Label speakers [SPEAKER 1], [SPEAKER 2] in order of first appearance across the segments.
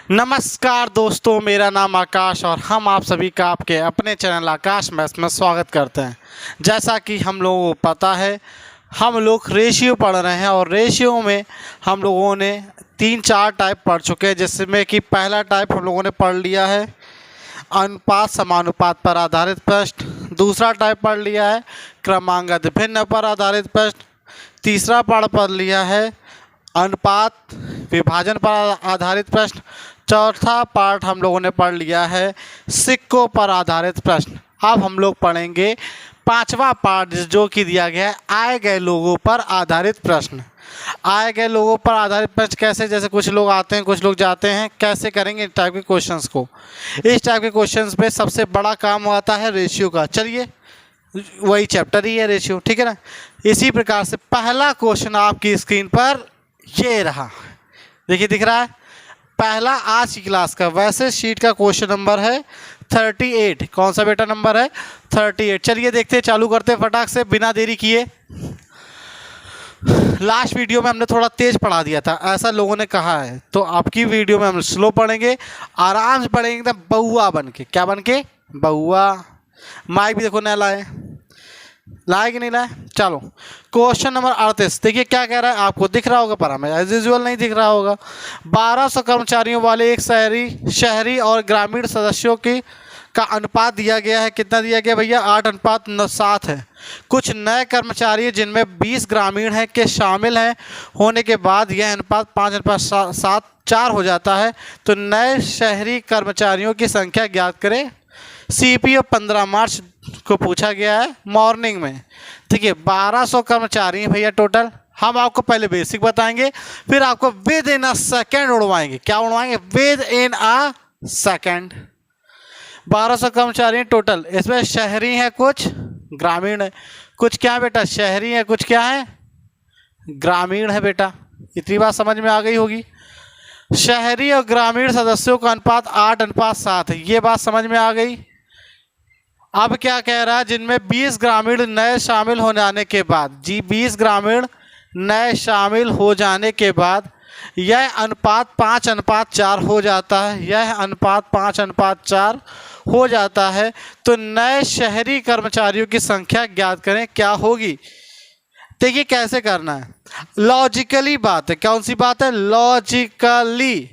[SPEAKER 1] नमस्कार दोस्तों, मेरा नाम आकाश और हम आप सभी का आपके अपने चैनल आकाश मैथ्स में स्वागत करते हैं। जैसा कि हम लोगों को पता है, हम लोग रेशियो पढ़ रहे हैं और रेशियो में हम लोगों ने 3-4 टाइप पढ़ चुके हैं, जिसमें कि पहला टाइप हम लोगों ने पढ़ लिया है अनुपात समानुपात पर आधारित प्रश्न। दूसरा टाइप पढ़ लिया है क्रमांगत भिन्न पर आधारित प्रश्न। तीसरा पढ़ लिया है अनुपात विभाजन पर आधारित प्रश्न। चौथा पार्ट हम लोगों ने पढ़ लिया है सिक्कों पर आधारित प्रश्न। अब हम लोग पढ़ेंगे पांचवा पार्ट, जो कि दिया गया है आए गए लोगों पर आधारित प्रश्न। आए गए लोगों पर आधारित प्रश्न कैसे, जैसे कुछ लोग आते हैं कुछ लोग जाते हैं, कैसे करेंगे इस टाइप के क्वेश्चंस को। इस टाइप के क्वेश्चंस पे सबसे बड़ा काम आता है रेशियो का। चलिए, वही चैप्टर ही है रेशियो, ठीक है ना। इसी प्रकार से पहला क्वेश्चन आपकी स्क्रीन पर ये रहा, देखिए दिख रहा है पहला आज की क्लास का। वैसे शीट का क्वेश्चन नंबर है 38। कौन सा बेटा नंबर है? 38। चलिए देखते हैं, चालू करते हैं फटाक से बिना देरी किए। लास्ट वीडियो में हमने थोड़ा तेज पढ़ा दिया था, ऐसा लोगों ने कहा है, तो आपकी वीडियो में हम स्लो पढ़ेंगे, आराम से पढ़ेंगे एकदम बहुआ बन के। क्या बन के? बहुआ। माइक भी देखो नया लाए कि नहीं लाए। चलो क्वेश्चन नंबर 38 देखिए क्या कह रहा है। आपको दिख रहा होगा पर हमें एज यूजुअल नहीं दिख रहा होगा। 1200 कर्मचारियों वाले एक शहरी और ग्रामीण सदस्यों की का अनुपात दिया गया है। कितना दिया गया भैया? 8:7 है। कुछ नए कर्मचारी जिनमें 20 ग्रामीण हैं के शामिल हैं होने के बाद यह अनुपात 5:4 हो जाता है। तो नए शहरी कर्मचारियों की संख्या ज्ञात करें। सीपीओ 15 मार्च को पूछा गया है मॉर्निंग में। ठीक है, 1200 कर्मचारी हैं भैया टोटल। हम आपको पहले बेसिक बताएंगे, फिर आपको विद इन अ सेकेंड उड़वाएंगे। क्या उड़वाएंगे? With in a second. 1200 कर्मचारी हैं टोटल, इसमें शहरी हैं कुछ, ग्रामीण है कुछ। क्या बेटा? शहरी है कुछ, क्या है? ग्रामीण है बेटा। इतनी बात समझ में आ गई होगी। शहरी और ग्रामीण सदस्यों का अनुपात 8:7 है, ये बात समझ में आ गई। अब क्या कह रहा है? जिनमें 20 ग्रामीण नए शामिल हो जाने के बाद, 20 ग्रामीण नए शामिल हो जाने के बाद यह अनुपात 5:4 हो जाता है। यह अनुपात 5:4 हो जाता है। तो नए शहरी कर्मचारियों की संख्या ज्ञात करें, क्या होगी। देखिए कैसे करना है, लॉजिकली बात है। कौन सी बात है? लॉजिकली।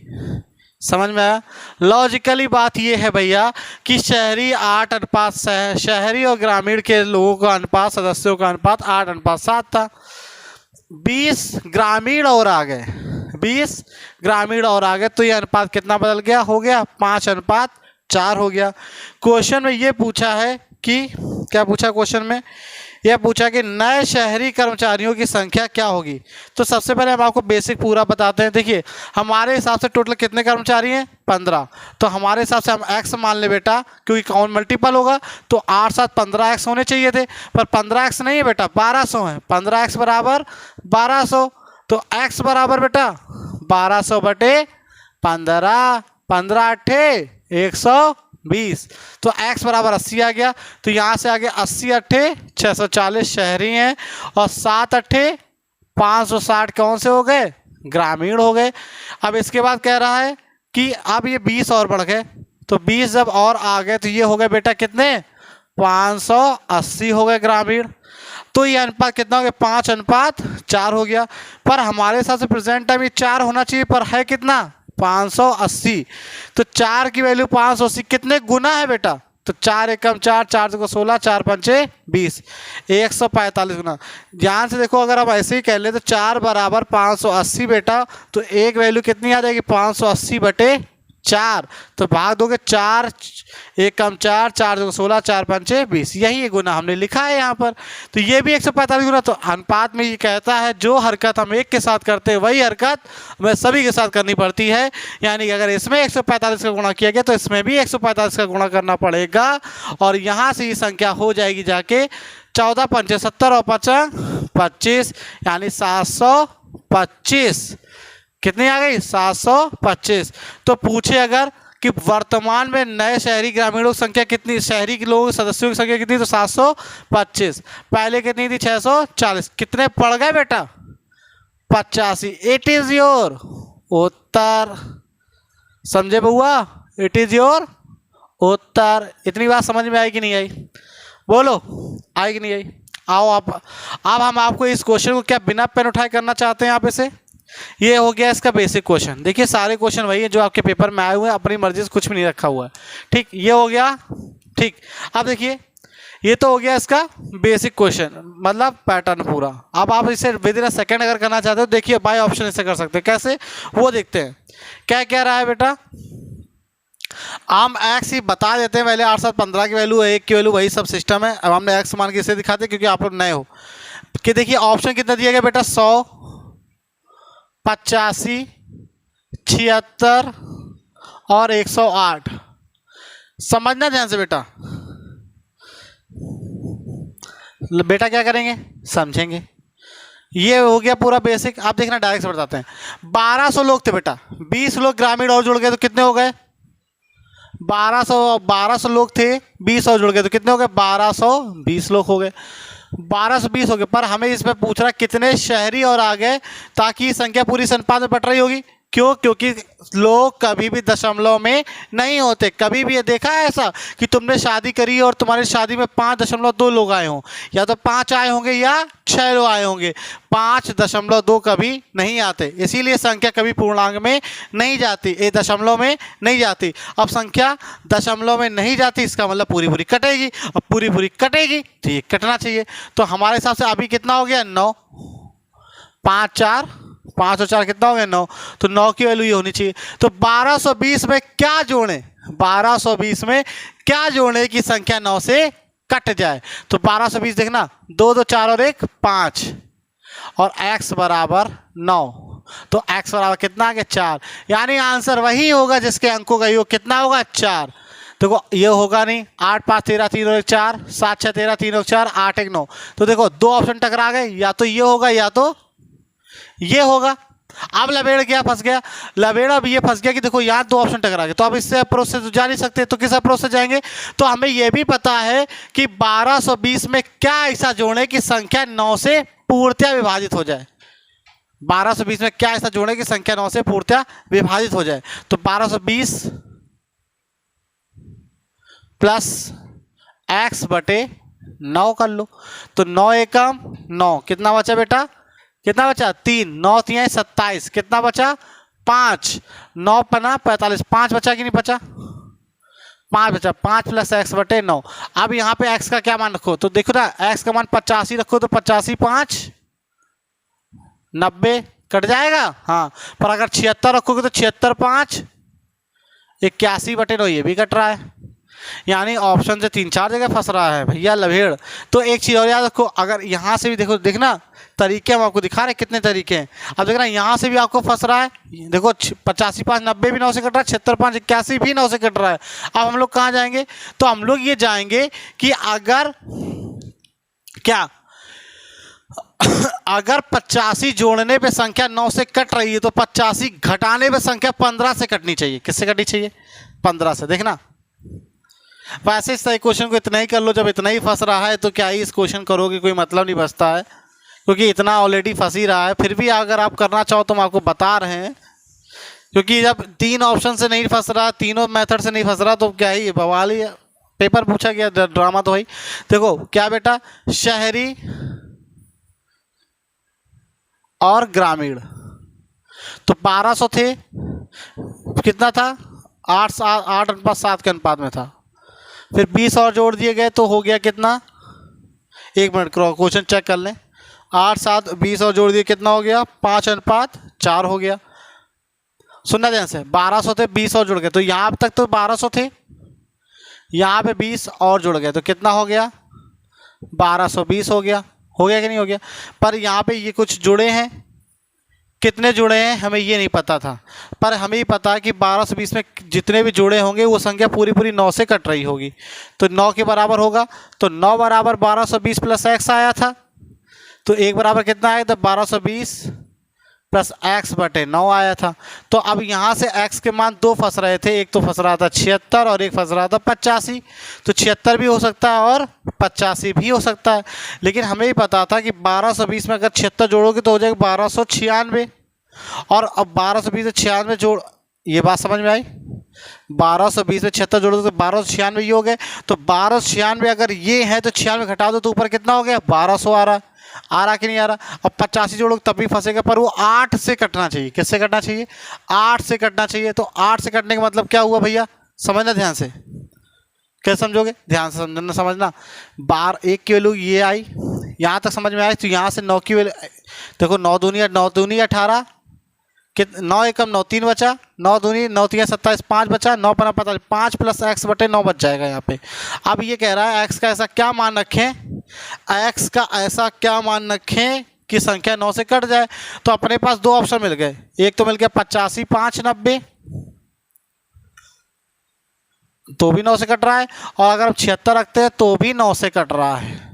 [SPEAKER 1] समझ में आया? लॉजिकली बात ये है भैया कि शहरी शहरी और ग्रामीण के लोगों का अनुपात, सदस्यों का अनुपात 8:7 था। 20 ग्रामीण और आ गए, 20 ग्रामीण और आ गए, तो ये अनुपात कितना बदल गया? हो गया 5:4 हो गया। क्वेश्चन में ये पूछा है कि क्या पूछा? क्वेश्चन में यह पूछा कि नए शहरी कर्मचारियों की संख्या क्या होगी। तो सबसे पहले हम आपको बेसिक पूरा बताते हैं। देखिए हमारे हिसाब से टोटल कितने कर्मचारी हैं? 15। तो हमारे हिसाब से हम x मान ले बेटा, क्योंकि कौन मल्टीपल होगा, तो 8 7 15x होने चाहिए थे, पर 15x नहीं है बेटा, 1200 है। 15x बराबर 1200, तो x बराबर बेटा 1200 बटे 15, 15 8 120, तो x बराबर 80 आ गया। तो यहाँ से आगे 80 8 640 शहरी हैं और 7 8 560 कौन से हो गए? ग्रामीण हो गए। अब इसके बाद कह रहा है कि अब ये 20 और बढ़ गए, तो 20 जब और आ गए तो ये हो गए बेटा कितने? 580 हो गए ग्रामीण। तो ये अनुपात कितना हो गया? 5:4 हो गया। पर हमारे हिसाब से प्रेजेंट टाइम ये 4 होना चाहिए, पर है कितना? 580। तो 4 की वैल्यू 580 कितने गुना है बेटा? तो 4 एकम 4, 4 को 16, 4 पंचे 20, 145 गुना। ध्यान से देखो, अगर आप ऐसे ही कह ले तो 4 बराबर 580 बेटा, तो एक वैल्यू कितनी आ जाएगी? 580 बटे 4। तो भाग दोगे 4 एकम 4, 4 को 16, 4 पंचे 20, यही गुना हमने लिखा है यहाँ पर। तो ये भी 145 गुना। तो अनुपात में ये कहता है जो हरकत हम एक के साथ करते हैं वही हरकत हमें सभी के साथ करनी पड़ती है। यानी कि अगर इसमें 145 का गुणा किया गया तो इसमें भी 145 का गुणा करना पड़ेगा, और यहाँ से ये संख्या हो जाएगी जाके 14 पंचे 70 और 5 25, यानी 725। कितनी आ गई? 725। तो पूछे अगर कि वर्तमान में नए शहरी ग्रामीणों की संख्या कितनी, शहरी के लोगों सदस्यों की संख्या कितनी? तो 725। पहले कितनी थी? 640। कितने पड़ गए बेटा? 85। इट इज योर उत्तर। समझे बउआ? इट इज योर उत्तर। इतनी बात समझ में आई कि नहीं आई? बोलो, आई कि नहीं आई? आओ आप, अब हम आपको इस क्वेश्चन को क्या बिना पेन उठाए करना चाहते हैं आप इसे। ये हो गया इसका बेसिक क्वेश्चन। देखिए सारे क्वेश्चन वही है जो आपके पेपर में आए हुए हैं, अपनी मर्जी से कुछ भी नहीं रखा हुआ है। ठीक, ये हो गया। ठीक, अब देखिए ये तो हो गया इसका बेसिक क्वेश्चन, मतलब पैटर्न पूरा। अब आप इसे विद इन अ सेकेंड अगर करना चाहते हो, देखिए बाय ऑप्शन इसे कर सकते हैं। कैसे, वो देखते हैं। क्या कह रहा है बेटा, हम एक्स ही बता देते हैं पहले। 8 7 15 की वैल्यू है, 1 की वैल्यू, वही सब सिस्टम है। अब हमने एक्स मान के इसे दिखाते हैं क्योंकि आप लोग नए हो। कि देखिए ऑप्शन कितना दिया गया बेटा, 100, 85, 76 और 108। समझना ध्यान से बेटा। बेटा क्या करेंगे, समझेंगे। ये हो गया पूरा बेसिक। आप देखना डायरेक्ट से बताते हैं। 1200 लोग थे बेटा, 20 लोग ग्रामीण और जुड़ गए तो कितने हो गए? 1200 लोग थे, 20 और जुड़ गए तो कितने हो गए? 1220 लोग हो गए। 1220 हो गए। पर हमें इसमें पूछ रहा है कितने शहरी और आ गए, ताकि संख्या पूरी अनुपात में बट रही होगी। क्यों? क्योंकि लोग कभी भी दशमलव में नहीं होते। कभी भी ये देखा है ऐसा कि तुमने शादी करी और तुम्हारी शादी में 5.2 लोग आए हों, या तो 5 आए होंगे या 6 लोग आए होंगे। 5.2 कभी नहीं आते, इसीलिए संख्या कभी पूर्णांक में नहीं जाती, ये दशमलव में नहीं जाती। अब संख्या दशमलव में नहीं जाती, इसका मतलब पूरी पूरी कटेगी। अब पूरी पूरी कटेगी तो ये कटना चाहिए। तो हमारे हिसाब से अभी कितना हो गया? 9। 5 और 4 कितना हो गया? 9। तो 9 की वैल्यू ये होनी चाहिए। तो 1220 में क्या जोड़ें? 1220 में क्या जोड़ें कि संख्या 9 से कट जाए? तो 1220 देखना, 2 2 4 और 1 5 और x बराबर 9। तो x बराबर कितना आ गया? 4। यानी आंसर वही होगा जिसके अंकों का योग कितना होगा? 4। देखो ये होगा नहीं। 8 5 13 3 और 1 4, 7 6 13 3 और 4, 8 1 9। तो देखो दो ऑप्शन टकरा गए, या तो ये होगा या तो ये होगा। अब लबेड़ गया, फंस गया लबेड़। अब ये फंस गया कि देखो यहाँ दो ऑप्शन टकरा गए, तो अब इससे अप्रोच से तो जा नहीं सकते, तो किस अप्रोच से जाएंगे? तो हमें यह भी पता है कि 1220 में क्या ऐसा जोड़े कि संख्या 9 से पूर्णतया विभाजित हो जाए। 1220 में क्या ऐसा जोड़े कि संख्या 9 से पूर्णतया विभाजित हो जाए? तो 1220 प्लस x बटे 9 कर लो। तो 9 एकम 9, कितना बचा बेटा? कितना बचा? 3। 9 3 27, कितना बचा? 5। 9 पना 45, 5 बचा कि नहीं बचा? 5 बचा। 5 प्लस x बटे 9। अब यहाँ पे x का क्या मान रखो? तो देखो ना, x का मान 85 रखो तो 85 5 90 कट जाएगा। हाँ, पर अगर 76 रखोगे तो 76 5 81 बटे 9, ये भी कट रहा है। यानी ऑप्शन से 3-4 जगह फंस रहा है भैया लभेड़। तो एक चीज़ और याद रखो, अगर यहाँ से भी देखो, देखना तरीके हम आपको दिखा रहे हैं कितने तरीके हैं। अब देखना यहाँ से भी आपको फंस रहा है। देखो 85 5 90 भी 9 से कट रहा है, 76 5 81 भी 9 से कट रहा है। अब हम लोग कहाँ जाएंगे? तो हम लोग ये जाएंगे कि अगर क्या अगर 85 जोड़ने पे संख्या 9 से कट रही है तो 85 घटाने पे संख्या 15 से कटनी चाहिए। किससे कटनी चाहिए? 15 से। देखना वैसे इस क्वेश्चन को इतना ही कर लो। जब इतना ही फंस रहा है तो क्या ही इस क्वेश्चन करोगे, कोई मतलब नहीं बचता है, क्योंकि इतना ऑलरेडी फंस ही रहा है। फिर भी अगर आप करना चाहो तो हम आपको बता रहे हैं, क्योंकि जब 3 ऑप्शन से नहीं फंस रहा, तीनों मेथड से नहीं फंस रहा, तो क्या ही बवाल ही पेपर पूछा गया, ड्रामा तो भाई। देखो क्या बेटा, शहरी और ग्रामीण, तो 1200 थे, कितना था? 8 अनुपात 7 के अनुपात में था। फिर 20 और जोड़ दिए गए तो हो गया कितना? 1 मिनट क्वेश्चन चेक कर लें। 8 7 20 और जोड़ दिए, कितना हो गया? 5 अनुपात 4 हो गया। सुनना ध्यान से, 1200 थे, 20 और जुड़ गए, तो यहाँ तक तो 1200 थे, यहाँ पे 20 और जुड़ गए तो कितना हो गया? 1220 हो गया। हो गया कि नहीं हो गया? पर यहाँ पे ये कुछ जुड़े हैं, कितने जुड़े हैं हमें ये नहीं पता था, पर हमें ही पता है कि 1220 में जितने भी जुड़े होंगे वो संख्या पूरी पूरी 9 से कट रही होगी। तो 9 के बराबर होगा, तो 9 बराबर 1220 प्लस x आया था, तो 1 बराबर कितना आया था? 1220 प्लस x बटे 9 आया था। तो अब यहाँ से x के मान 2 फंस रहे थे, एक तो फंस रहा था 76 और एक फंस रहा था 85। तो 76 भी हो सकता है और 85 भी हो सकता है, लेकिन हमें ही पता था कि 1220 में अगर 76 जोड़ोगे तो हो जाएगा 1296, और अब 1220 से 96 जोड़ ये बात समझ में आई? 1220 में 76 जोड़ो तो 1296 ये हो गए। तो 1296 अगर ये है तो 96 घटा दो तो ऊपर कितना हो गया? 1200 आ रहा कि नहीं आ रहा? अब 85 जोड़ो तब भी फंसेगा, पर वो 8 से कटना चाहिए। किससे कटना चाहिए? 8 से कटना चाहिए। तो 8 से कटने का मतलब क्या हुआ भैया? समझना ध्यान से। कैसे समझोगे? ध्यान से समझना, समझना। 1 की वैल्यू ये आई, यहाँ तक समझ में आई। तो यहाँ से 9 की वैल्यू देखो, 9 दूनी 18, कित 9 एकम 9 3 बचा, 9 दूनी 9 3 27 5 बचा, 9 पना 45 5 प्लस एक्स बटे 9 बच जाएगा यहाँ पे। अब ये कह रहा है एक्स का ऐसा क्या मान रखें, एक्स का ऐसा क्या मान रखें कि संख्या 9 से कट जाए। तो अपने पास दो ऑप्शन मिल गए, एक तो मिल गया 85 5 90, तो भी 9 से कट रहा है, और अगर हम 76 रखते हैं तो भी 9 से कट रहा है।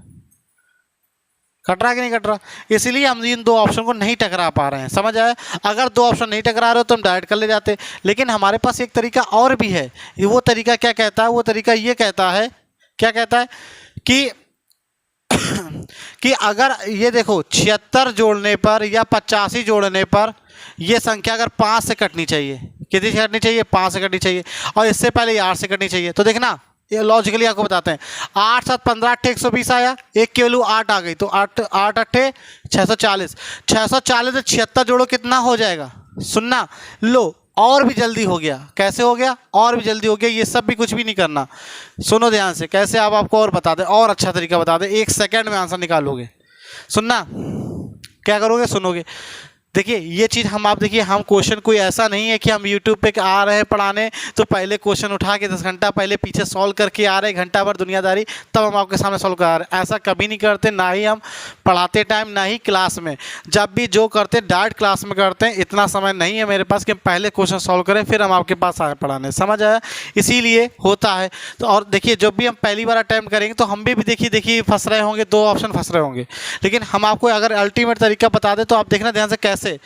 [SPEAKER 1] कट रहा है कि नहीं कट रहा? इसीलिए हम इन दो ऑप्शन को नहीं टकरा पा रहे हैं। समझ आया? अगर दो ऑप्शन नहीं टकरा रहे हो तो हम डायरेक्ट कर ले जाते, लेकिन हमारे पास एक तरीका और भी है। वो तरीका क्या कहता है? वो तरीका ये कहता है, क्या कहता है कि कि अगर ये देखो 76 जोड़ने पर या 85 जोड़ने पर ये संख्या अगर 5 से कटनी चाहिए, कितनी से कटनी चाहिए? 5 से कटनी चाहिए, और इससे पहले ये 8 से कटनी चाहिए। तो देखना, ये लॉजिकली आपको बताते हैं। 8 7 15 8 120 आया, एक की वैल्यू 8 आ गई, तो 8 8 8 640। 640 से 76 जोड़ो कितना हो जाएगा? सुनना, लो और भी जल्दी हो गया। कैसे हो गया? और भी जल्दी हो गया। ये सब भी कुछ भी नहीं करना, सुनो ध्यान से। कैसे? आप आपको और बता दें, और अच्छा तरीका बता दें, 1 सेकंड में आंसर निकालोगे। सुनना, क्या करोगे? सुनोगे। देखिए ये चीज़ हम आप देखिए, हम क्वेश्चन कोई ऐसा नहीं है कि हम यूट्यूब पे आ रहे हैं पढ़ाने तो पहले क्वेश्चन उठा के 10 घंटा पहले पीछे सॉल्व करके आ रहे हैं, घंटा भर दुनियादारी, तब हम आपके सामने सॉल्व करा रहे हैं। ऐसा कभी नहीं करते, ना ही हम पढ़ाते टाइम, ना ही क्लास में। जब भी जो करते डायरेक्ट क्लास में करते हैं। इतना समय नहीं है मेरे पास कि हम पहले क्वेश्चन सॉल्व करें फिर हम आपके पास आए पढ़ाने। समझ आया? इसीलिए होता है। तो और देखिए, जब भी हम पहली बार अटैम्प्ट करेंगे तो हम भी देखिए फंस रहे होंगे, दो ऑप्शन फंस रहे होंगे, लेकिन हम आपको अगर अल्टीमेट तरीका बता दें तो आप देखना ध्यान से। कैसे?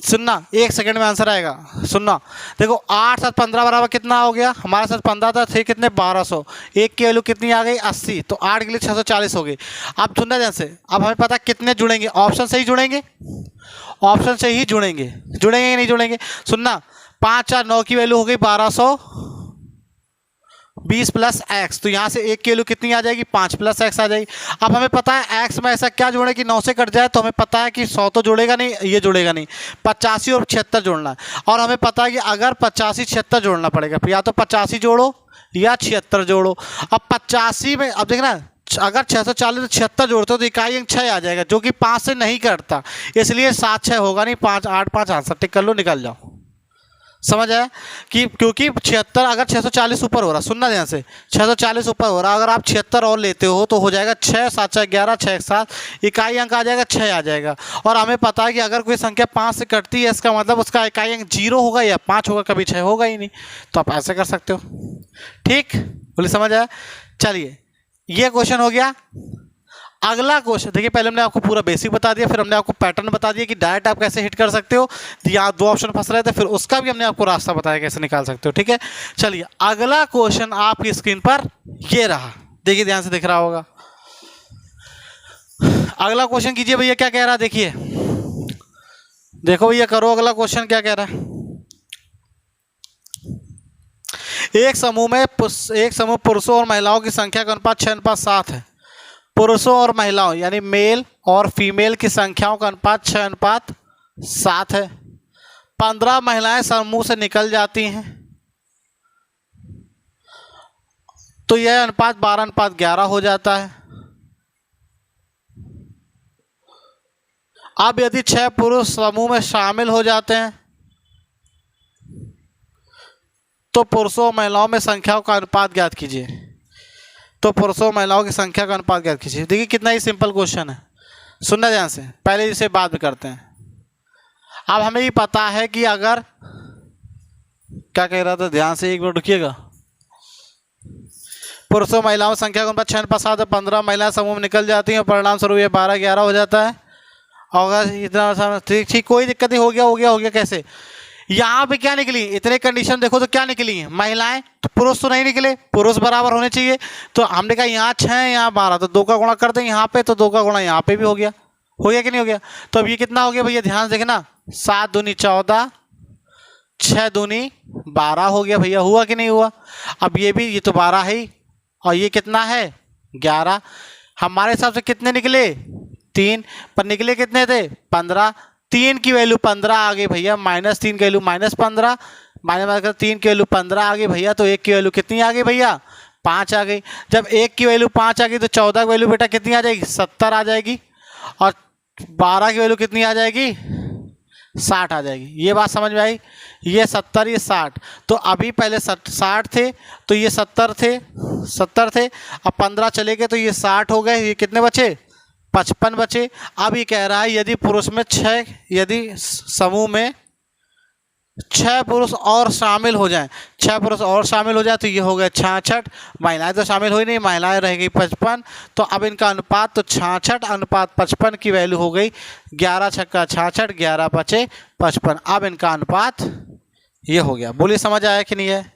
[SPEAKER 1] सुनना, 1 सेकंड में आंसर आएगा। सुनना, देखो 8 7 15 बराबर कितना हो गया? हमारे साथ 15 था, थे कितने? 1200। एक की वैल्यू कितनी आ गई? 80। तो 8 के लिए 640 हो गई। अब सुनना ध्यान से, अब हमें पता कितने जुड़ेंगे। ऑप्शन से ही जुड़ेंगे, ऑप्शन से ही जुड़ेंगे। जुड़ेंगे कि नहीं जुड़ेंगे? सुनना, 5 4 9 की वैल्यू हो गई 1220 प्लस एक्स। तो यहाँ से एक की वैल्यू कितनी आ जाएगी? 5 प्लस एक्स आ जाएगी। अब हमें पता है एक्स में ऐसा क्या जोड़े कि 9 से कट जाए, तो हमें पता है कि 100 तो जोड़ेगा नहीं, ये जोड़ेगा नहीं, 85 और 76 जोड़ना है। और हमें पता है कि अगर 85 76 जोड़ना पड़ेगा, या तो 85 जोड़ो या 76 जोड़ो। अब 85 में, अब देखना, अगर 640 से 76 जोड़ते हो तो इकाई अंक 6 आ जाएगा, जो कि 5 से नहीं कटता, इसलिए 7 6 होगा नहीं, 5 8 5 आंसर टिक कर लो, निकल जाओ। समझ आया? कि क्योंकि 76 अगर 640 ऊपर हो रहा, सुनना ध्यान से, 640 ऊपर हो रहा, अगर आप 76 और लेते हो तो हो जाएगा 6 7 6 11 6 7, इकाई अंक आ जाएगा 6 आ जाएगा। और हमें पता है कि अगर कोई संख्या 5 से कटती है, इसका मतलब उसका इकाई अंक 0 होगा या 5 होगा, कभी 6 होगा ही नहीं। तो आप ऐसे कर सकते हो। ठीक, बोले समझ आया? चलिए, ये क्वेश्चन हो गया। अगला क्वेश्चन देखिए, पहले हमने आपको पूरा बेसिक बता दिया, फिर हमने आपको पैटर्न बता दिया कि डायरेक्ट आप कैसे हिट कर सकते हो। यहाँ दो ऑप्शन फंस रहे थे, फिर उसका भी हमने आपको रास्ता बताया कैसे निकाल सकते हो। ठीक है, चलिए अगला क्वेश्चन आपकी स्क्रीन पर ये रहा, देखिए ध्यान से दिख रहा होगा। अगला क्वेश्चन कीजिए भैया, क्या कह रहा है देखिए, देखो भैया करो अगला क्वेश्चन क्या कह रहा है। एक समूह पुरुषों और महिलाओं की संख्या का अनुपात 6:7 है। पुरुषों और महिलाओं यानी मेल और फीमेल की संख्याओं का अनुपात 6:7 है। 15 महिलाएं समूह से निकल जाती हैं तो यह अनुपात 12:11 हो जाता है। अब यदि 6 पुरुष समूह में शामिल हो जाते हैं तो पुरुषों और महिलाओं में संख्याओं का अनुपात ज्ञात कीजिए। तो पुरुषों और महिलाओं की संख्या का अनुपात ज्ञात कीजिए। देखिए कितना ही सिंपल क्वेश्चन है, सुनना ध्यान से, पहले इसे बाद में करते हैं। अब हमें ये पता है कि अगर, क्या कह रहा था, ध्यान से एक मिनट रुकिएगा। पुरुषों महिलाओं संख्या का अनुपात 6:7 है। 15 महिलाएं समूह में निकल जाती हैं, परिणाम स्वरूप ये 12:11 हो जाता है। और इतना ठीक, कोई दिक्कत नहीं, हो गया। कैसे? यहाँ पे क्या निकली, इतने कंडीशन देखो तो क्या निकली है, महिलाएं, तो पुरुष तो नहीं निकले, पुरुष बराबर होने चाहिए। तो हमने कहा यहाँ 6 यहाँ 12, तो 2 का गुणा कर दें यहाँ पे, तो 2 का गुणा यहाँ पे भी हो गया कि नहीं हो गया? तो अब ये कितना हो गया भैया, ध्यान से देखना, 7 दूनी 14, 6 दूनी 12 हो गया भैया, हुआ कि नहीं हुआ। अब ये भी, ये तो 12 है ही, और ये कितना है 11। हमारे हिसाब से कितने निकले 3, पर निकले कितने थे 15। 3 की वैल्यू 15 आ गई भैया, -3 की वैल्यू -15, माइनस 3 की वैल्यू 15 आ गई भैया, तो 1 की वैल्यू कितनी आ गई भैया 5 आ गई। जब 1 की वैल्यू 5 आ गई तो 14 की वैल्यू बेटा कितनी आ जाएगी 70 आ जाएगी, और 12 की वैल्यू कितनी आ जाएगी 60 आ जाएगी। ये बात समझ में आई, ये 70 ये 60, तो अभी पहले 60 थे तो ये 70 थे, अब 15 चले गए तो ये 60 हो गए, ये कितने बचे 55 बचे। अब ये कह रहा है यदि पुरुष में 6, यदि समूह में 6 पुरुष और शामिल हो जाएं, 6 पुरुष और शामिल हो जाए तो ये हो गया 66, महिलाएं तो शामिल हुई नहीं, महिलाएं रह गई 55, तो अब इनका अनुपात तो 66:55 की वैल्यू हो गई 11 छक्का 66, 11 बचे 55। अब इनका अनुपात ये हो गया। बोलिए समझ आया कि नहीं है,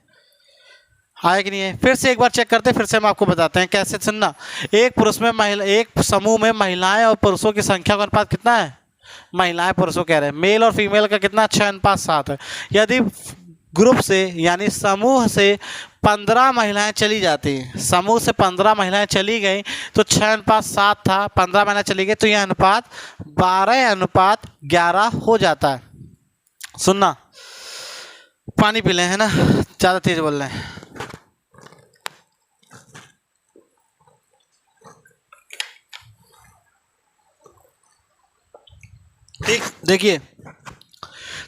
[SPEAKER 1] आया कि नहीं है। फिर से एक बार चेक करते, फिर से हम आपको बताते हैं कैसे। सुनना, एक पुरुष में महिला, एक समूह में महिलाएं और पुरुषों की संख्या का अनुपात कितना है, महिलाएं पुरुषों कह रहे हैं, मेल और फीमेल का कितना 6:7 है। यदि ग्रुप से यानी समूह से 15 महिलाएं चली जाती हैं, समूह से 15 महिलाएं चली गई तो 6:7 था, 15 महिलाएं चली गई तो यह अनुपात 12:11 हो जाता है। सुनना, पानी पी लें, है ना, ज़्यादा तेज बोल रहे हैं। ठीक, देखिए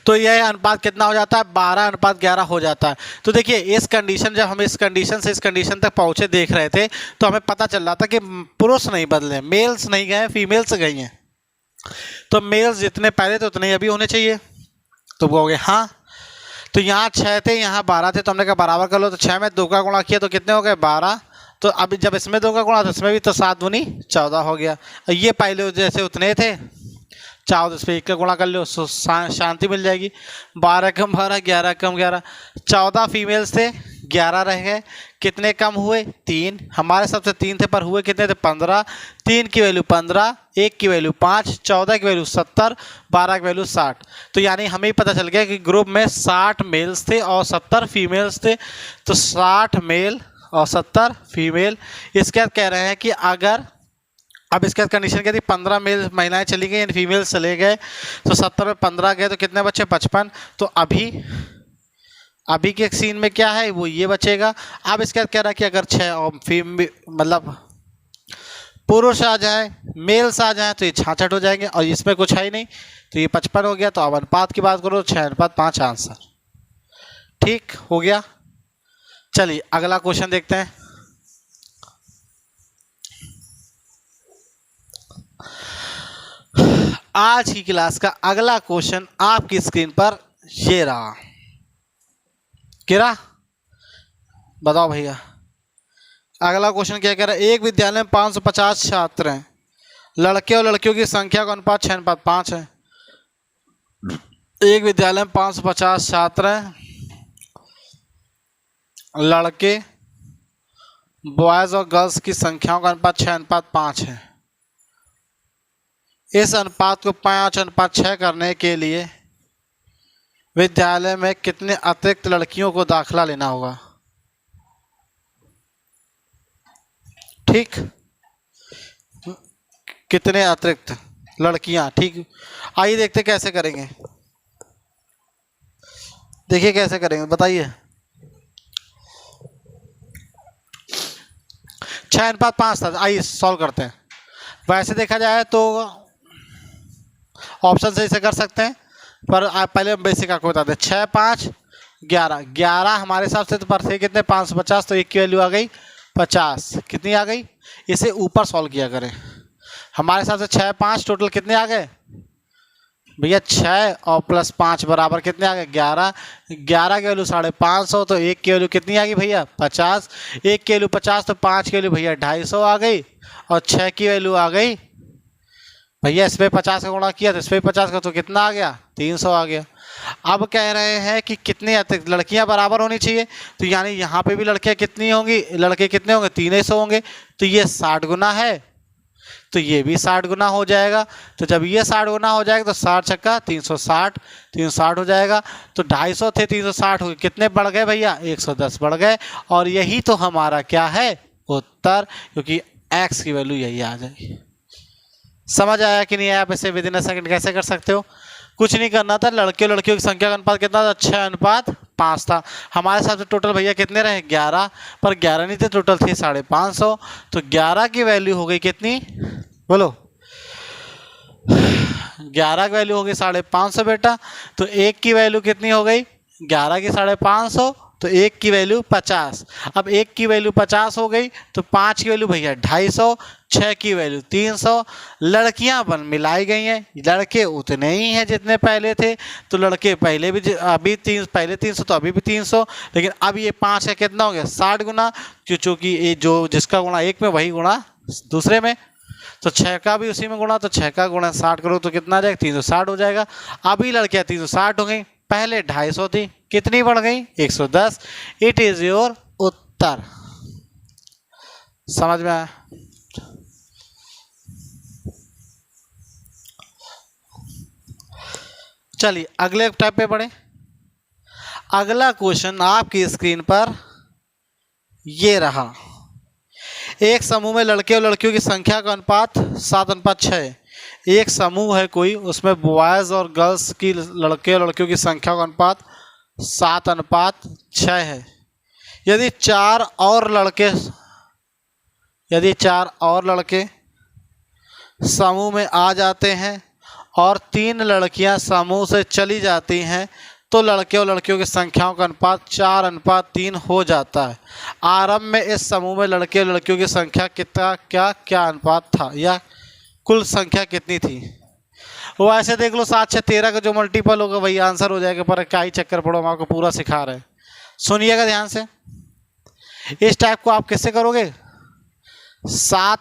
[SPEAKER 1] तो यह अनुपात कितना हो जाता है 12:11 हो जाता है। तो देखिए इस कंडीशन, जब हम इस कंडीशन से इस कंडीशन तक पहुंचे देख रहे थे तो हमें पता चल रहा था कि पुरुष नहीं बदले, मेल्स नहीं गए, फीमेल्स गई हैं। तो मेल्स जितने पहले थे उतने अभी होने चाहिए, तो वो हो गए हाँ। तो यहाँ 6 थे, यहाँ 12 थे, तो हमने कहा बराबर कर लो, तो 6 में 2 का गुणा किया तो कितने हो गए 12। तो अभी जब इसमें 2 का गुणा तो इसमें भी, तो 7 दूनी 14 हो गया। ये पहले जैसे उतने थे, चाहो तो इस पर 1 का गुणा कर लो, शांति मिल जाएगी। 12 कम 12, 11 कम 11, 14 फीमेल्स थे, 11 रह गए। कितने कम हुए 3, हमारे सबसे 3 थे पर हुए कितने थे 15। 3 की वैल्यू 15, 1 की वैल्यू 5, 14 की वैल्यू 70, 12 की वैल्यू 60। तो यानी हमें पता चल गया कि ग्रुप में 60 मेल्स थे और 70 फीमेल्स थे। तो 60 मेल और 70 फीमेल। इसके बाद कह रहे हैं कि अगर, अब इसके बाद कंडीशन कहती 15 मेल महिलाएं चली गई यानी फीमेल्स चले गए, तो 70 में 15 गए तो कितने बचे 55। तो अभी के सीन में क्या है वो ये बचेगा। अब इसके बाद कह रहा है कि अगर 6 और मतलब पुरुष आ जाए, मेल्स आ जाए तो ये 66 हो जाएंगे, और इसमें कुछ है ही नहीं तो ये 55 हो गया। तो अब अनुपात की बात करो 6:5 आंसर ठीक हो गया। चलिए अगला क्वेश्चन देखते हैं। आज की क्लास का अगला क्वेश्चन आपकी स्क्रीन पर ये रहा। क्या बताओ भैया, अगला क्वेश्चन क्या कह रहा है। एक विद्यालय में 550 छात्र हैं, लड़के और लड़कियों की संख्या का अनुपात 6:5 है। एक विद्यालय में 550 छात्र हैं, लड़के बॉयज और गर्ल्स की संख्याओं का अनुपात 6:5 है। इस अनुपात को 5:6 करने के लिए विद्यालय में कितने अतिरिक्त लड़कियों को दाखिला लेना होगा। ठीक, कितने अतिरिक्त लड़कियां। ठीक, आइए देखते कैसे करेंगे। देखिए कैसे करेंगे बताइए। 6:5 था, आइए सॉल्व करते हैं। वैसे देखा जाए तो ऑप्शन से इसे कर सकते हैं, पर आप पहले हम बेसिक आपको बता दें। 6, 5, 11, 11 हमारे हिसाब से तो पर थे कितने 550, तो 1 की वैल्यू आ गई 50। कितनी आ गई, इसे ऊपर सॉल्व किया करें। हमारे हिसाब से 6, 5 टोटल कितने आ गए भैया 6 और प्लस 5 बराबर कितने आ गए 11। 11 की वैल्यू 550, तो 1 की वैल्यू कितनी आ गई भैया 50। 1 की वैल्यू 50 तो 5 की वैल्यू भैया 250 आ गई, और 6 की वैल्यू आ गई भैया, इस पर 50 का गुणा किया तो इस पर 50 का, तो कितना आ गया 300 आ गया। अब कह रहे हैं कि कितने अतिरिक्त लड़कियां बराबर होनी चाहिए, तो यानी यहाँ पे भी लड़कियां कितनी होंगी, लड़के कितने होंगे 300 होंगे। तो ये 60 गुना है, तो ये भी 60 गुना हो जाएगा। तो जब ये 60 गुना हो जाएगा तो 60 छक्का 360, 360 हो जाएगा। तो 250 थे 360 हो गए, कितने बढ़ गए भैया? 110 बढ़ गए। और यही तो हमारा क्या है? उत्तर, क्योंकि x की वैल्यू यही आ जाएगी। समझ आया कि नहीं आया? आप इसे विद इन अ सेकंड कैसे कर सकते हो? कुछ नहीं करना था, लड़के और लड़कियों की संख्या का अनुपात कितना था? 6:5 था। हमारे हिसाब से टोटल भैया कितने रहे? 11, पर 11 नहीं थे, टोटल थे 550। तो 11 की वैल्यू हो गई कितनी? बोलो। 11 की वैल्यू हो गई 550 बेटा। तो 1 की वैल्यू कितनी हो गई? 11 की 550, तो 1 की वैल्यू 50। अब 1 की वैल्यू 50 हो गई, तो 5 की वैल्यू भैया 250, 6 की वैल्यू 300। लड़कियां बन मिलाई गई हैं, लड़के उतने ही हैं जितने पहले थे। तो लड़के पहले भी अभी पहले 300 तो अभी भी 300, लेकिन अब ये 5 का कितना हो गया? 60 गुना, क्योंकि ये जो जिसका गुणा 1 में वही गुणा दूसरे में। तो 6 का भी उसी में गुणा, तो 6 का गुणा 60 करो तो कितना आ जाएगा? 360 हो जाएगा। अभी लड़कियां 360 हो गई, पहले 250 थी, कितनी बढ़ गई? 110। इट इज योर उत्तर। समझ में आया? चलिए अगले टाइप पे बढ़े। अगला क्वेश्चन आपकी स्क्रीन पर ये रहा। एक समूह में लड़के और लड़कियों की संख्या का अनुपात 7:6। एक समूह है कोई, उसमें बॉयज और गर्ल्स की, लड़के और लड़कियों की संख्या का अनुपात 7:6 है। यदि चार और लड़के समूह में आ जाते हैं और 3 लड़कियां समूह से चली जाती हैं, तो लड़के और लड़कियों की संख्याओं का अनुपात 4:3 हो जाता है। आरंभ में इस समूह में लड़के और लड़कियों की संख्या क्या अनुपात था, या कुल संख्या कितनी थी? वो ऐसे देख लो, 7 6 13 का जो मल्टीपल होगा वही आंसर हो जाएगा, पर क्या ही चक्कर पड़ो, हम आपको पूरा सिखा रहे हैं। सुनिएगा ध्यान से। इस टाइप को आप कैसे करोगे? 7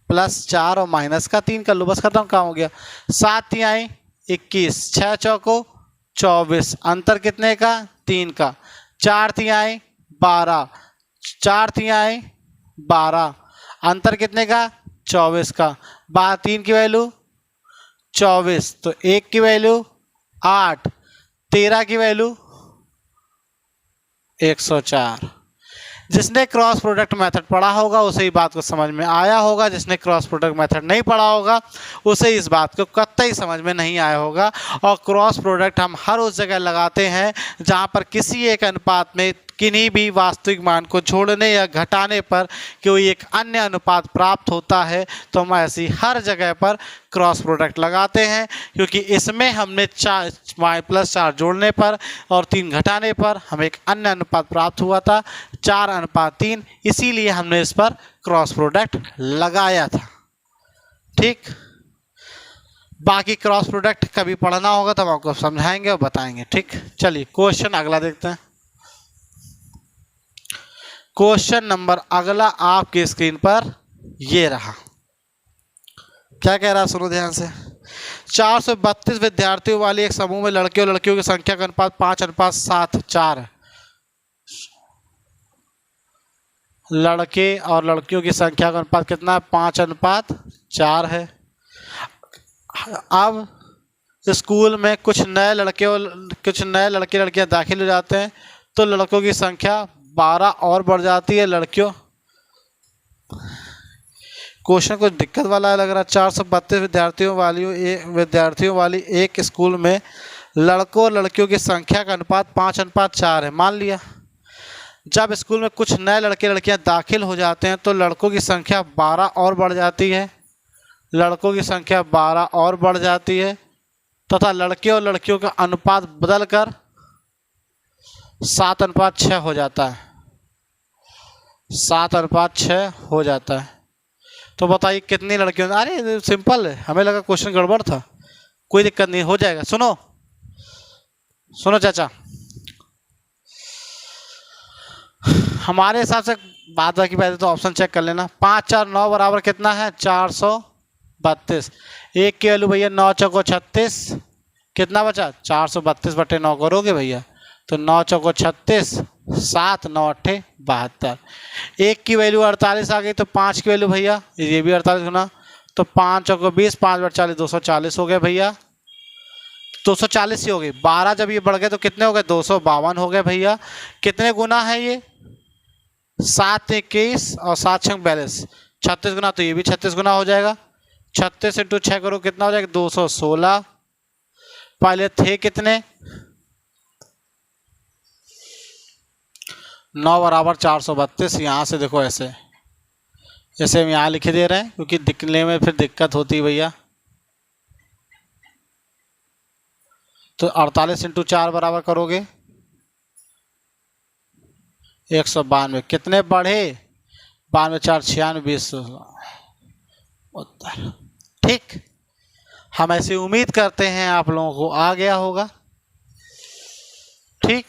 [SPEAKER 1] + 4 और -3 कर लो, बस खत्म, काम हो गया। 7 तिहाई 21, 6 चौको 24, अंतर कितने का? 3 का। 4 तिहाई 12, 4 तिहाई 12, अंतर कितने का? 24 का। 3 की वैल्यू 24, तो 1 की वैल्यू 8, 13 की वैल्यू 104। जिसने क्रॉस प्रोडक्ट मेथड पढ़ा होगा उसे ही बात को समझ में आया होगा, जिसने क्रॉस प्रोडक्ट मेथड नहीं पढ़ा होगा उसे इस बात को कतई समझ में नहीं आया होगा। और क्रॉस प्रोडक्ट हम हर उस जगह लगाते हैं जहां पर किसी एक अनुपात में किन्हीं भी वास्तविक मान को जोड़ने या घटाने पर कोई एक अन्य अनुपात प्राप्त होता है, तो हम ऐसी हर जगह पर क्रॉस प्रोडक्ट लगाते हैं, क्योंकि इसमें हमने 4 जोड़ने पर और 3 घटाने पर हमें एक अन्य अनुपात प्राप्त हुआ था 4:3, इसीलिए हमने इस पर क्रॉस प्रोडक्ट लगाया था। ठीक, बाकी क्रॉस प्रोडक्ट कभी पढ़ना होगा तो हम आपको समझाएंगे और बताएंगे। ठीक, चलिए क्वेश्चन अगला देखते हैं। क्वेश्चन नंबर अगला आपकी स्क्रीन पर ये रहा। क्या कह रहा है, सुनो ध्यान से। 432 विद्यार्थियों वाले एक समूह में लड़के और लड़कियों की संख्या का अनुपात 5:7 है। लड़के और लड़कियों की संख्या का अनुपात कितना है? 5:4 है। अब स्कूल में कुछ नए लड़के लड़कियां दाखिल हो जाते हैं, तो लड़कों की संख्या 12 और बढ़ जाती है। लड़कियों, क्वेश्चन कुछ दिक्कत वाला लग रहा है। 432 विद्यार्थियों वाली एक स्कूल में लड़कों और लड़कियों की संख्या का अनुपात 5:4 है, मान लिया। जब स्कूल में कुछ नए लड़के लड़कियां दाखिल हो जाते हैं, तो लड़कों की संख्या 12 और बढ़ जाती है। लड़कों की संख्या 12 और बढ़ जाती है, तथा लड़के और लड़कियों का अनुपात बदलकर 7:6 हो जाता है। 7:6 हो जाता है। तो बताइए कितनी लड़कियों? अरे सिंपल है, हमें लगा क्वेश्चन गड़बड़ था। कोई दिक्कत नहीं, हो जाएगा। सुनो चाचा, हमारे हिसाब से बात बाकी पहले तो ऑप्शन चेक कर लेना। 5 4 9 बराबर कितना है? 432। 1 की वैल्यू भैया 9 चौको 36, कितना बचा? 432/9 करोगे भैया, तो 9 चौको 36, 7 9 8 72। 1 की वैल्यू 48 आ गई, तो 5 की वैल्यू भैया ये भी 48 गुना, तो 5 और 20, 5 बट 40 240 हो गए भैया, 240 ही हो गई। 12 जब ये बढ़ गए तो कितने हो गए, 252 हो गए भैया। कितने गुना है ये, 7 21 और 7 6 42, 36 गुना, तो ये भी 36 गुना हो जाएगा। 36 इंटू 6 करो कितना हो जाएगा, 216। पहले थे कितने, 9 बराबर 432। यहाँ से देखो ऐसे हम यहाँ लिखे दे रहे हैं क्योंकि दिखने में फिर दिक्कत होती है भैया। तो 48 इंटू 4 बराबर करोगे 192। कितने बढ़े, 92 4 96 उत्तर। ठीक, हम ऐसी उम्मीद करते हैं आप लोगों को आ गया होगा। ठीक,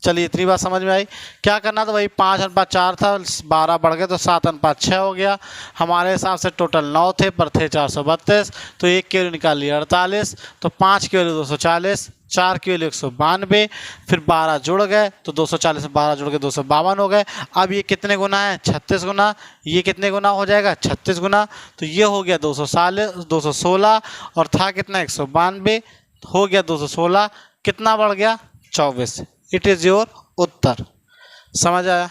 [SPEAKER 1] चलिए इतनी बात समझ में आई। क्या करना था भाई, 5 अनुपात 4 था, 12 बढ़ गए तो 7 अनुपात 6 हो गया। हमारे हिसाब से टोटल 9 थे पर थे 432, तो 1 की वैल्यू निकाल लिया 48, तो 5 की वैल्यू 240, 4 की वैल्यू 192, फिर 12 जुड़ गए तो 240 में 12 जुड़ के 252 हो गए। अब ये कितने गुना है, 36 गुना। ये कितने गुना हो जाएगा, 36 गुना, तो ये हो गया 216 और था कितना 192, हो गया 216, कितना बढ़ गया 24। इट इज योर उत्तर। समझ आया?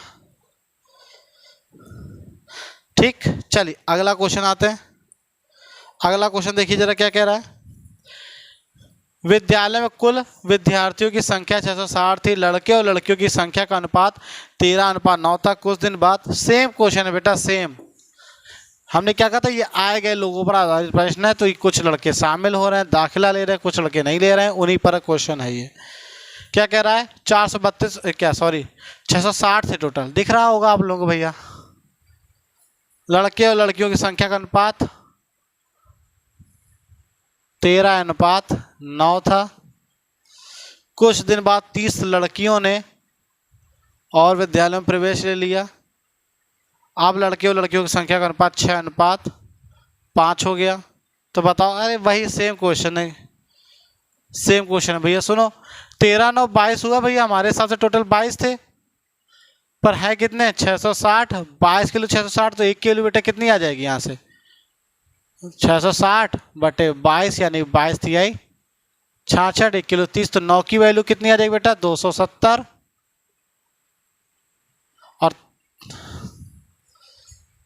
[SPEAKER 1] ठीक, चलिए अगला क्वेश्चन आते हैं। अगला क्वेश्चन देखिए जरा क्या कह रहा है। विद्यालय में कुल विद्यार्थियों की संख्या 660 थी, लड़के और लड़कियों की संख्या का अनुपात 13:9 था। कुछ दिन बाद, सेम क्वेश्चन है बेटा, सेम। हमने क्या कहा था, ये आए गए लोगों पर आधारित प्रश्न है, तो ये कुछ लड़के शामिल हो रहे हैं, दाखिला ले रहे हैं, कुछ लड़के नहीं ले रहे हैं, उन्हीं पर क्वेश्चन है ये। क्या कह रहा है, 660 थे टोटल, दिख रहा होगा आप लोगों को भैया। लड़के और लड़कियों की संख्या का अनुपात 13:9 था। कुछ दिन बाद 30 लड़कियों ने और विद्यालय में प्रवेश ले लिया। अब लड़के और लड़कियों की संख्या का अनुपात 6:5 हो गया। तो बताओ, अरे वही सेम क्वेश्चन है, सेम क्वेश्चन है भैया। सुनो, 13 9 22 हुआ भैया, हमारे हिसाब से टोटल 22 थे, पर है कितने 660। 22 किलो 660, तो 1 किलो बेटा कितनी आ जाएगी यहाँ से, 660 बटे 22 यानी 22 तिहाई 66, 1 किलो 30, तो 9 की वैल्यू कितनी आ जाएगी बेटा 270, और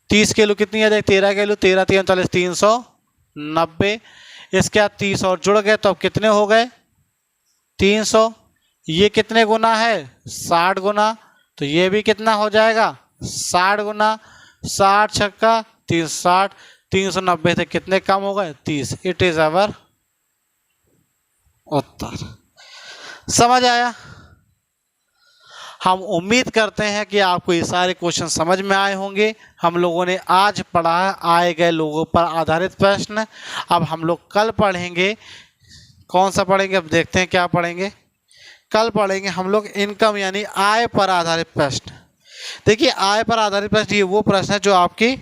[SPEAKER 1] 30 किलो कितनी आ जाएगी, 13 किलो 13 3 39 390। इसके बाद 30 और जुड़ गए तो अब कितने हो गए 300। ये कितने गुना है 60 गुना, तो ये भी कितना हो जाएगा 60 गुना, 60 छक्का 360, 390 से कितने कम हो गए 30। इट इज अवर उत्तर। समझ आया? हम उम्मीद करते हैं कि आपको ये सारे क्वेश्चन समझ में आए होंगे। हम लोगों ने आज पढ़ा आए गए लोगों पर आधारित प्रश्न। अब हम लोग कल पढ़ेंगे, कौन सा पढ़ेंगे, अब देखते हैं क्या पढ़ेंगे। कल पढ़ेंगे हम लोग इनकम यानी आय पर आधारित प्रश्न। देखिए, आय पर आधारित प्रश्न ये वो प्रश्न है जो आपकी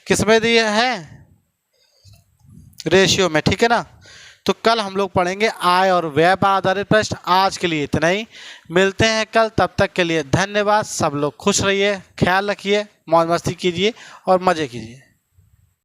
[SPEAKER 1] किसमें दिए हैं, रेशियो में, ठीक है ना। तो कल हम लोग पढ़ेंगे आय और व्यय पर आधारित प्रश्न। आज के लिए इतना ही, मिलते हैं कल, तब तक के लिए धन्यवाद। सब लोग खुश रहिए, ख्याल रखिए, मौज मस्ती कीजिए और मज़े कीजिए।